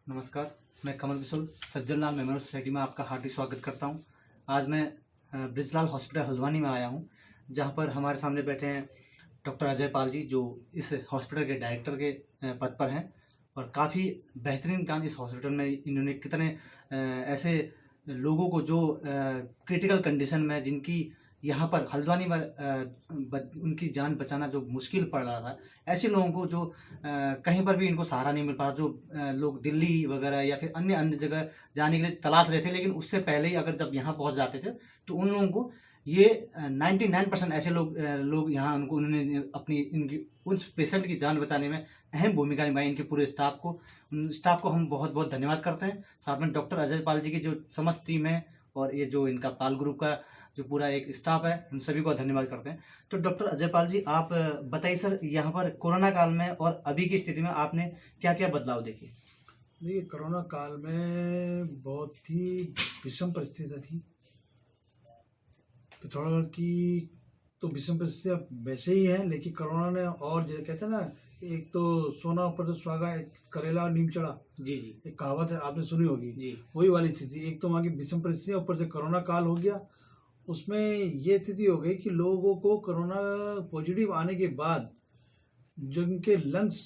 नमस्कार, मैं कमल किशोर सज्जन लाल memorial society में आपका हार्दिक स्वागत करता हूं। आज मैं ब्रिजलाल हॉस्पिटल हल्द्वानी में आया हूं, जहां पर हमारे सामने बैठे हैं डॉक्टर अजय पाल जी, जो इस हॉस्पिटल के डायरेक्टर के पद पर हैं और काफ़ी बेहतरीन काम इस हॉस्पिटल में इन्होंने कितने ऐसे लोगों को जो क्रिटिकल कंडीशन में जिनकी यहाँ पर हल्द्वानी में उनकी जान बचाना जो मुश्किल पड़ रहा था, ऐसे लोगों को जो कहीं पर भी इनको सहारा नहीं मिल पा रहा, जो लोग दिल्ली वगैरह या फिर अन्य अन्य जगह जाने के लिए तलाश रहे थे, लेकिन उससे पहले ही अगर जब यहाँ पहुँच जाते थे तो उन लोगों को ये 99% ऐसे लोग यहाँ उन्होंने अपनी इनकी उस पेशेंट की जान बचाने में अहम भूमिका निभाई। इनके पूरे स्टाफ को हम बहुत बहुत धन्यवाद करते हैं। साथ में डॉक्टर अजय पाल जी की जो समस्त टीम है और ये जो इनका पाल ग्रुप का जो पूरा एक स्टाफ है, उन सभी को धन्यवाद करते हैं। तो डॉक्टर अजय पाल जी, आप बताइए सर, यहाँ पर कोरोना काल में और अभी की स्थिति में आपने क्या क्या बदलाव देखे? देखिए, कोरोना काल में बहुत ही विषम परिस्थितियाँ थी। पिथौरागढ़ की तो विषम परिस्थितियाँ वैसे ही हैं, लेकिन कोरोना ने और जो कहते हैं ना, एक तो सोना ऊपर से सुहागा, एक करेला और नीम चढ़ा। जी। एक कहावत है, आपने सुनी होगी जी। वही वाली स्थिति। एक तो वहाँ की विषम परिस्थितियाँ, ऊपर से कोरोना काल हो गया। उसमें ये स्थिति हो गई कि लोगों को कोरोना पॉजिटिव आने के बाद जिनके लंग्स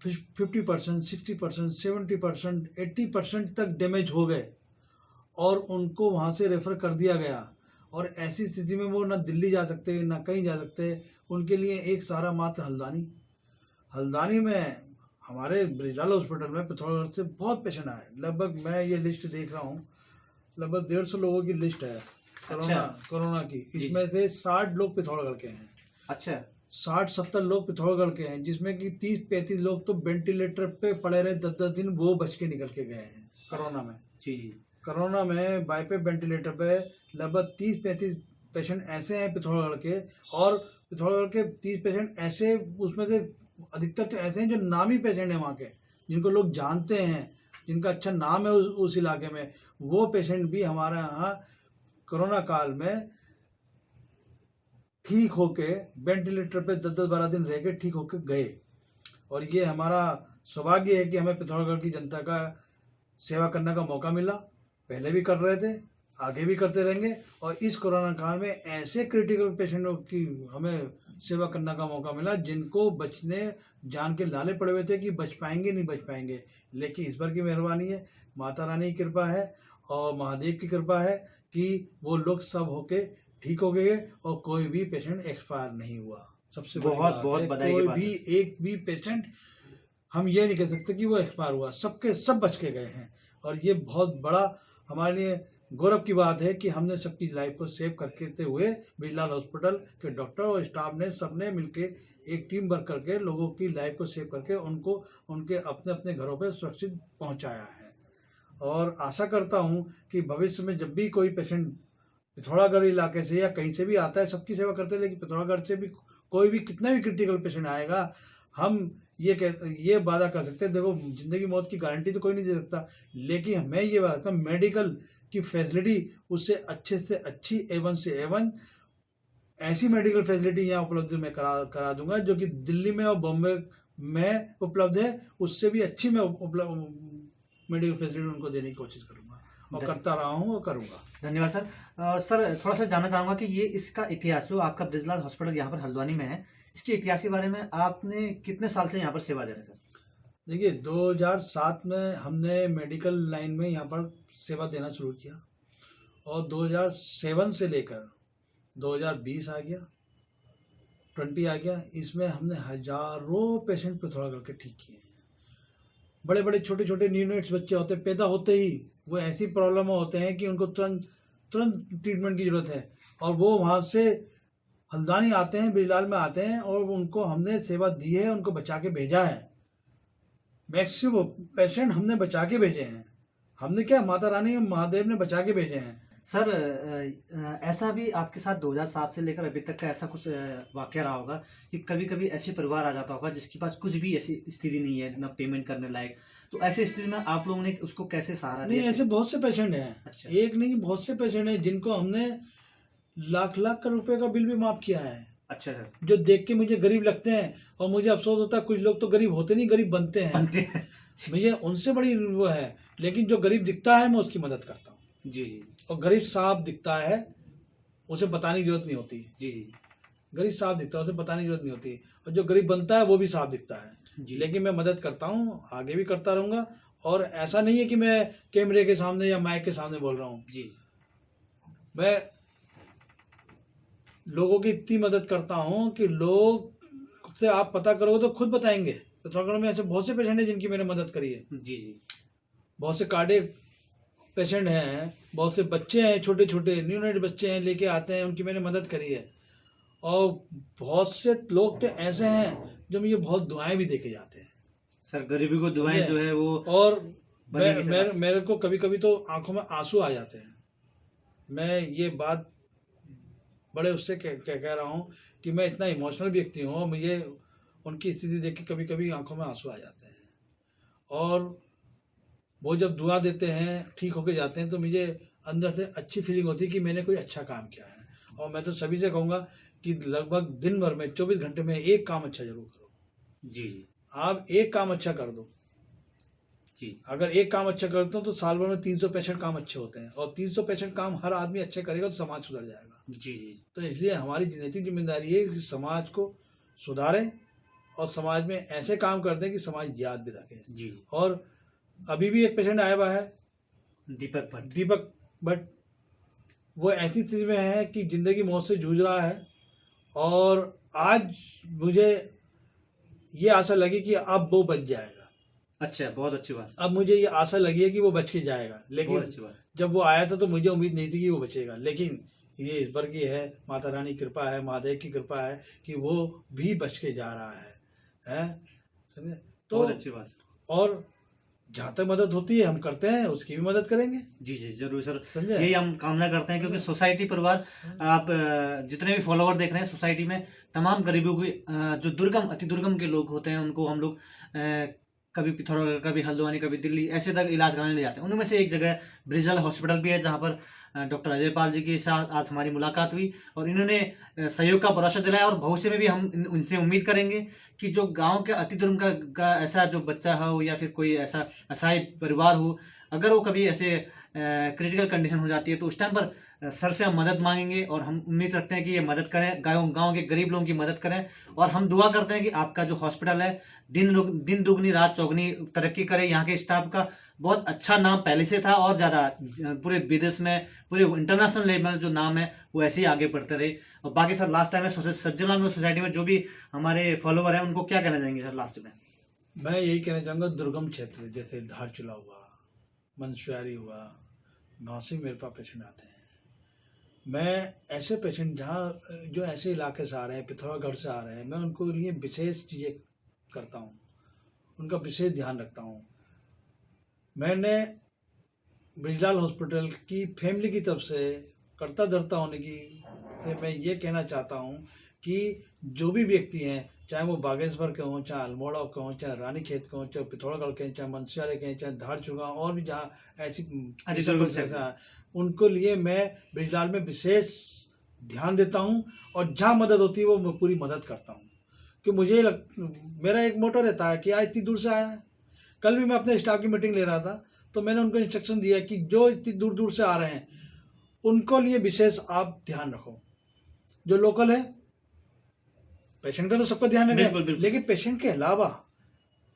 50%, 60%, 70%, 80% तक डैमेज हो गए और उनको वहाँ से रेफ़र कर दिया गया। और ऐसी स्थिति में वो ना दिल्ली जा सकते, ना कहीं जा सकते। उनके लिए एक सहारा मात्र हल्द्वानी में हमारे ब्रिजलाल हॉस्पिटल में पिथौरागढ़ से बहुत पेशेंट आए। लगभग मैं ये लिस्ट देख रहा हूँ, लगभग 150 लोगों की लिस्ट है कोरोना की। इसमें से 60 लोग पिथौरागढ़ के हैं। अच्छा। 60-70 लोग पिथौरागढ़ के हैं, जिसमें कि 30-35 लोग तो वेंटिलेटर पे पड़े रहे 10-10 दिन, वो बच के निकल के गए हैं कोरोना में। जी। कोरोना में बाईपे वेंटिलेटर पे लगभग 30-35 पेशेंट ऐसे हैं पिथौरागढ़ के, और पिथौरागढ़ के 30 पेशेंट ऐसे, उसमें से अधिकतर तो ऐसे हैं जो नामी पेशेंट हैं वहाँ के, जिनको लोग जानते हैं, जिनका अच्छा नाम है उस इलाके में। वो पेशेंट भी हमारे यहाँ कोरोना काल में ठीक होके वेंटिलेटर पे 10-12 दिन रह के ठीक होके गए। और ये हमारा सौभाग्य है कि हमें पिथौरागढ़ की जनता का सेवा करने का मौका मिला। पहले भी कर रहे थे, आगे भी करते रहेंगे। और इस कोरोना काल में ऐसे क्रिटिकल पेशेंटों की हमें सेवा करने का मौका मिला, जिनको बचने जान के लाले पड़े हुए थे कि बच पाएंगे नहीं बच पाएंगे। लेकिन ईश्वर की मेहरबानी है, माता रानी की कृपा है और महादेव की कृपा है कि वो लोग सब होके ठीक हो गए और कोई भी पेशेंट एक्सपायर नहीं हुआ। सबसे बहुत बधाई की बात है। एक भी पेशेंट हम ये नहीं कह सकते कि वो एक्सपायर हुआ, सबके सब बच के गए हैं। और ये बहुत बड़ा हमारे लिए गौरव की बात है कि हमने सबकी लाइफ को सेव करते हुए ब्रिजलाल हॉस्पिटल के डॉक्टर और स्टाफ ने सबने मिलके एक टीम वर्क करके लोगों की लाइफ को सेव करके उनको उनके अपने अपने घरों पर सुरक्षित पहुंचाया है। और आशा करता हूं कि भविष्य में जब भी कोई पेशेंट पिथौरागढ़ इलाके से या कहीं से भी आता है, सबकी सेवा करते हैं, लेकिन पिथौरागढ़ से भी कोई भी कितना भी क्रिटिकल पेशेंट आएगा, हम ये वादा कर सकते हैं। देखो, जिंदगी मौत की गारंटी तो कोई नहीं दे सकता, लेकिन मैं ये बात करता हूँ, मेडिकल की फैसिलिटी उससे अच्छे से अच्छी, A1 से A1 ऐसी मेडिकल फैसिलिटी यहाँ उपलब्ध मैं करा दूंगा, जो कि दिल्ली में और बॉम्बे में उपलब्ध है, उससे भी अच्छी मैं मेडिकल फैसिलिटी उनको देने की कोशिश करूंगा और करता रहा हूँ और करूंगा। धन्यवाद सर। सर, थोड़ा सा जानना चाहूँगा कि ये इसका इतिहास, जो आपका ब्रिजलाल हॉस्पिटल यहाँ पर हल्द्वानी में है, इसके इतिहास के बारे में आपने कितने साल से यहाँ पर सेवा दे रहे हैं सर? देखिए, 2007 में हमने मेडिकल लाइन में यहाँ पर सेवा देना शुरू किया और 2007 से लेकर 2020 आ गया, 20 आ गया, इसमें हमने हजारों पेशेंट पिथौरागढ़ के ठीक किए हैं। बड़े बड़े छोटे छोटे न्यूनेट्स बच्चे होते, पैदा होते ही वो ऐसी प्रॉब्लम होते हैं कि उनको तुरंत ट्रीटमेंट की ज़रूरत है, और वो वहाँ से हल्द्वानी आते हैं, ब्रिजलाल में आते हैं, और उनको हमने सेवा दी है, उनको बचा के भेजा है। मैक्सिमम पेशेंट हमने बचा के भेजे हैं। हमने क्या, माता रानी महादेव ने बचा के भेजे हैं। सर, ऐसा भी आपके साथ 2007 से लेकर अभी तक का ऐसा कुछ वाकया रहा होगा कि कभी कभी ऐसे परिवार आ जाता होगा जिसके पास कुछ भी ऐसी स्थिति नहीं है, ना पेमेंट करने लायक, तो ऐसी स्थिति में आप लोगों ने उसको कैसे सहारा दिया? नहीं, ऐसे बहुत से पेशेंट हैं। अच्छा। एक नहीं, बहुत से पेशेंट हैं जिनको हमने लाख लाख रुपए का बिल भी माफ किया है। अच्छा सर। जो देख के मुझे गरीब लगते हैं और मुझे अफसोस होता है कुछ लोग तो गरीब होते नहीं, गरीब बनते हैं। बनते हैं। मुझे उनसे बड़ी वो है, लेकिन जो गरीब दिखता है मैं उसकी मदद करता हूँ। जी जी और गरीब साफ दिखता है, उसे बताने की जरूरत नहीं होती। जी जी गरीब साफ दिखता है, उसे बताने की जरूरत नहीं होती। और जो गरीब बनता है वो भी साफ दिखता है। जी। लेकिन मैं मदद करता हूँ, आगे भी करता रहूँगा। और ऐसा नहीं है कि मैं कैमरे के सामने या माइक के सामने बोल रहा हूँ। जी मैं लोगों की इतनी मदद करता हूँ कि लोग से आप पता करोगे तो खुद बताएंगे। पिथौरागढ़ में ऐसे बहुत से पेशेंट हैं जिनकी मैंने मदद करी है। जी जी बहुत से कार्डियक पेशेंट हैं, बहुत से बच्चे हैं, छोटे छोटे न्यूनेट बच्चे हैं, लेके आते हैं, उनकी मैंने मदद करी है। और बहुत से लोग तो ऐसे हैं जो मुझे बहुत दुआएं भी देके जाते हैं। सर, गरीबी को दुआएं समझे? जो है वो और बनेगी सर मेरे आपकी। मेरे को कभी कभी तो आंखों में आंसू आ जाते हैं। मैं ये बात बड़े उससे कह रहा हूँ कि मैं इतना इमोशनल व्यक्ति हूँ और मुझे उनकी स्थिति देख के कभी कभी आंखों में आंसू आ जाते हैं। और वो जब दुआ देते हैं, ठीक होके जाते हैं, तो मुझे अंदर से अच्छी फीलिंग होती है कि मैंने कोई अच्छा काम किया है। और मैं तो सभी से कहूँगा कि लगभग दिन भर में 24 घंटे में एक काम अच्छा जरूर करो। जी जी आप एक काम अच्छा कर दो। जी अगर एक काम अच्छा करते हो तो साल भर में 365 काम अच्छे होते हैं। और 365 काम हर आदमी अच्छे करेगा तो समाज सुधर जाएगा। जी जी तो इसलिए हमारी नैतिक जिम्मेदारी है कि समाज को सुधारें और समाज में ऐसे काम करते हैं कि समाज याद भी रखे। जी जी। और अभी भी एक पेशेंट आया हुआ है, दीपक भट्ट। वो ऐसी स्थिति में है कि जिंदगी मौत से जूझ रहा है। और आज मुझे ये आशा लगी कि अब वो बच जाएगा। अच्छा, बहुत अच्छी बात। अब मुझे ये आशा लगी है कि वो बच के जाएगा। बहुत लेकिन अच्छी बात। जब वो आया था तो मुझे उम्मीद नहीं थी कि वो बचेगा। लेकिन ये ईश्वर की है, माता रानी की कृपा है, महादेव की कृपा है कि वो भी बच के जा रहा है। समझे? तो बहुत अच्छी बात। और जहाँ तक मदद होती है हम करते हैं, उसकी भी मदद करेंगे। जी जी जरूर सर, समझे? यही हम कामना करते हैं, क्योंकि सोसाइटी परिवार, आप जितने भी फॉलोवर देख रहे हैं सोसाइटी में, तमाम गरीबों की जो दुर्गम अति दुर्गम के लोग होते हैं, उनको हम लोग कभी पिथौरागढ़, कभी हल्द्वानी, कभी दिल्ली, ऐसे तक इलाज कराने ले जाते हैं। उनमें से एक जगह ब्रिजलाल हॉस्पिटल भी है, जहाँ पर डॉक्टर अजय पाल जी के साथ आज हमारी मुलाकात हुई और इन्होंने सहयोग का भरोसा दिलाया। और भविष्य में भी हम उनसे उम्मीद करेंगे कि जो गांव के अति दुर्गम का ऐसा जो बच्चा हो या फिर कोई ऐसा असहाय परिवार हो, अगर वो कभी ऐसे क्रिटिकल कंडीशन हो जाती है तो उस टाइम पर सर से हम मदद मांगेंगे। और हम उम्मीद रखते हैं कि ये मदद करें, गांव के गरीब लोगों की मदद करें। और हम दुआ करते हैं कि आपका जो हॉस्पिटल है दिन दुगनी रात चौगनी तरक्की करे। यहाँ के स्टाफ का बहुत अच्छा नाम पहले से था और ज़्यादा पूरे विदेश में, पूरे इंटरनेशनल लेवल में जो नाम है वो ऐसे ही आगे बढ़ते रहे। और बाकी सर, लास्ट टाइम में सज्जनलाल में सोसाइटी में जो भी हमारे फॉलोवर हैं उनको क्या कहना चाहेंगे सर लास्ट में? मैं यही कहना चाहूँगा, दुर्गम क्षेत्र जैसे धारचूला हुआ, मंसुआरी हुआ, गाँव से मेरे पास पेशेंट आते हैं। मैं ऐसे पेशेंट जहाँ जो ऐसे इलाके से आ रहे हैं, पिथौरागढ़ से आ रहे हैं, मैं उनको लिए विशेष चीज़ें करता हूँ, उनका विशेष ध्यान रखता हूँ। मैंने ब्रिजलाल हॉस्पिटल की फैमिली की तरफ से करता धरता होने की से मैं ये कहना चाहता हूँ कि जो भी व्यक्ति हैं, चाहे वो बागेश्वर के हों, चाहे अल्मोड़ा के हों, चाहे रानीखेत के हों, चाहे पिथौरागढ़ के, चाहे मंसियारे के, चाहे धारचूला और भी जहाँ ऐसी उनको लिए मैं ब्रिजलाल में विशेष ध्यान देता हूँ। और जहाँ मदद होती है वो मैं पूरी मदद करता हूँ। कि मेरा एक मोटो रहता है कि आज इतनी दूर से आया है। कल भी मैं अपने स्टाफ की मीटिंग ले रहा था तो मैंने उनको इंस्ट्रक्शन दिया कि जो इतनी दूर दूर से आ रहे हैं उनको लिए विशेष आप ध्यान रखो। जो लोकल है, पेशेंट का तो सबका ध्यान रखें, लेकिन पेशेंट के अलावा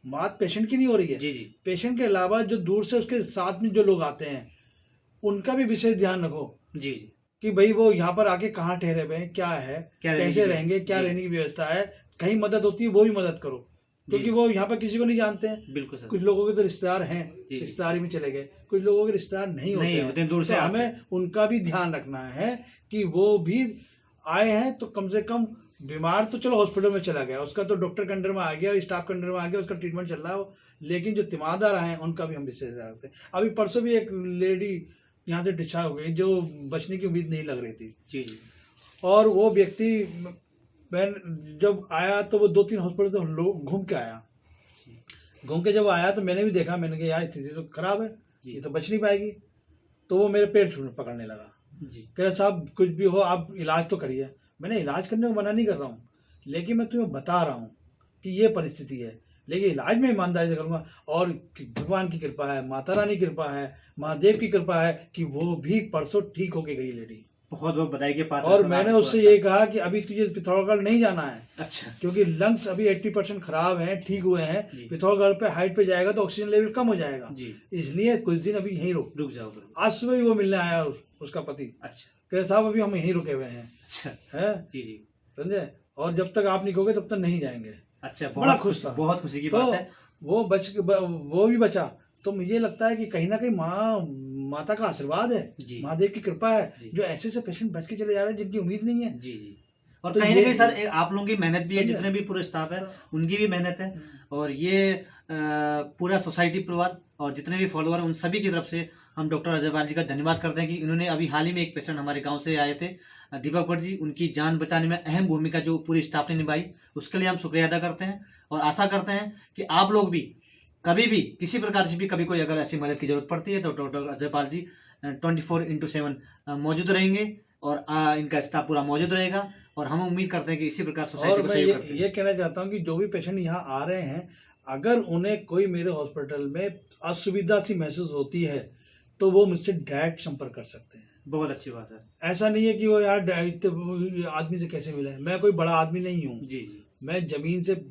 बात पेशेंट की नहीं हो रही है। जी जी। पेशेंट के अलावा जो दूर से उसके साथ में जो लोग आते हैं उनका भी विशेष ध्यान रखो। जी जी। कि भाई वो यहाँ पर आके कहाँ ठहरे हुए हैं, क्या है, कैसे रहेंगे, क्या रहने की व्यवस्था है, कहीं मदद होती है वो भी मदद करो। क्योंकि वो यहाँ पर किसी को नहीं जानते हैं। बिल्कुल सर। कुछ लोगों के तो रिश्तेदार हैं, रिश्तेदारी में चले गए, कुछ लोगों के रिश्तेदार नहीं होते दूर से। तो हमें उनका भी ध्यान रखना है कि वो भी आए हैं तो कम से कम, बीमार तो चलो हॉस्पिटल में चला गया, उसका तो डॉक्टर के अंडर में आ गया, स्टाफ के अंडर में आ गया, उसका ट्रीटमेंट चल रहा है, लेकिन जो तीमारदार आए हैं उनका भी हम विशेष ध्यान रखते हैं। अभी परसों भी एक लेडी यहाँ से डिस्चार्ज हो गई जो बचने की उम्मीद नहीं लग रही थी। जी जी। और वो व्यक्ति मैं जब आया तो वो 2-3 हॉस्पिटल से घूम के आया। घूम के जब आया तो मैंने भी देखा, मैंने कहा यार स्थिति तो खराब है, ये तो बच नहीं पाएगी। तो वो मेरे पेट पकड़ने लगा जी। कह रहे साहब कुछ भी हो आप इलाज तो करिए। मैंने इलाज करने को मना नहीं कर रहा हूँ, लेकिन मैं तुम्हें बता रहा हूँ कि ये परिस्थिति है। लेकिन इलाज में ईमानदारी से करूँगा, और भगवान की कृपा है, माता रानी की कृपा है, महादेव की कृपा है कि वो भी परसों ठीक होके गई लेडी। बहुत बहुत बधाई के पात्र। और मैंने उससे ये कहा कि अभी तुझे पिथौरागढ़ नहीं जाना है, अच्छा, क्योंकि लंग्स अभी 80% खराब हैं, ठीक हुए हैं। जी। पिथौरागढ़ पे हाइट पे जाएगा तो ऑक्सीजन लेवल कम हो जाएगा, जी, इसलिए कुछ दिन अभी यहीं रुक जाओ बिल्कुल। आज सुबह भी वो मिलने आया उसका पति, अच्छा कहे साहब अभी हम यहीं रुके हुए हैं, अच्छा, है जी जी, समझे, और जब तक आप नहीं कहोगे तब तक नहीं जाएंगे। अच्छा, बड़ा खुश था, बहुत खुशी की तो बात है। वो वो भी बचा। तो मुझे लगता है कि कहीं ना कहीं माता का आशीर्वाद है, जी। महादेव की कृपा है, जी। जो ऐसे से पेशेंट बच के चले जा रहे हैं जिनकी उम्मीद नहीं है। जी जी, और तो कहीं ना ये- कहीं सर आप लोगों की मेहनत भी है, समझे? जितने भी पूरे स्टाफ है उनकी भी मेहनत है, और ये पूरा सोसाइटी परिवार और जितने भी फॉलोअर उन सभी की तरफ से हम डॉक्टर अजय पाल जी का धन्यवाद करते हैं कि इन्होंने अभी हाल ही में एक पेशेंट हमारे गांव से आए थे, दीपक भट्ट जी, उनकी जान बचाने में अहम भूमिका जो पूरी स्टाफ ने निभाई, उसके लिए हम शुक्रिया अदा करते हैं। और आशा करते हैं कि आप लोग भी कभी भी किसी प्रकार से भी कभी कोई अगर ऐसी मदद की जरूरत पड़ती है तो डॉक्टर अजय पाल जी 24/7 मौजूद रहेंगे, और इनका स्टाफ पूरा मौजूद रहेगा, और हम उम्मीद करते हैं कि इसी प्रकार और सोसाइटी को मैं सहयोग करते हैं। ये कहना चाहता हूँ कि जो भी पेशेंट यहाँ आ रहे हैं, अगर उन्हें कोई मेरे हॉस्पिटल में असुविधा सी महसूस होती है तो वो मुझसे डायरेक्ट संपर्क कर सकते हैं। बहुत अच्छी बात है। ऐसा नहीं है कि वो यार आदमी से कैसे मिले, मैं कोई बड़ा आदमी नहीं हूँ, जी जी, मैं जमीन से,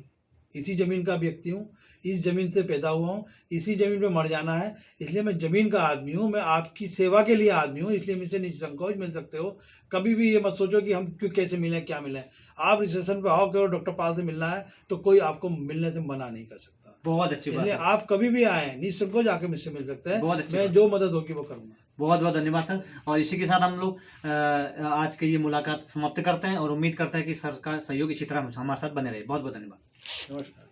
इसी जमीन का व्यक्ति हूँ, इस जमीन से पैदा हुआ हूँ, इसी जमीन पे मर जाना है, इसलिए मैं जमीन का आदमी हूँ, मैं आपकी सेवा के लिए आदमी हूँ, इसलिए मुझसे निसंकोच मिल सकते हो। कभी भी ये मत सोचो कि हम क्यों कैसे मिलें क्या मिलें। आप रिसेप्शन पे आओ, कहो डॉक्टर पाल से मिलना है, तो कोई आपको मिलने से मना नहीं कर सकता। बहुत अच्छी बात इसलिए है। आप कभी भी आए निसंकोच आके मुझसे मिल सकते हैं, बहुत अच्छी मैं बात। जो मदद होगी वो करूँगा। बहुत बहुत धन्यवाद सर। और इसी के साथ हम लोग आज की ये मुलाकात समाप्त करते हैं, और उम्मीद करते हैं कि सर का सहयोग इसी तरह हमारे साथ बने रहे। बहुत बहुत धन्यवाद। नमस्कार।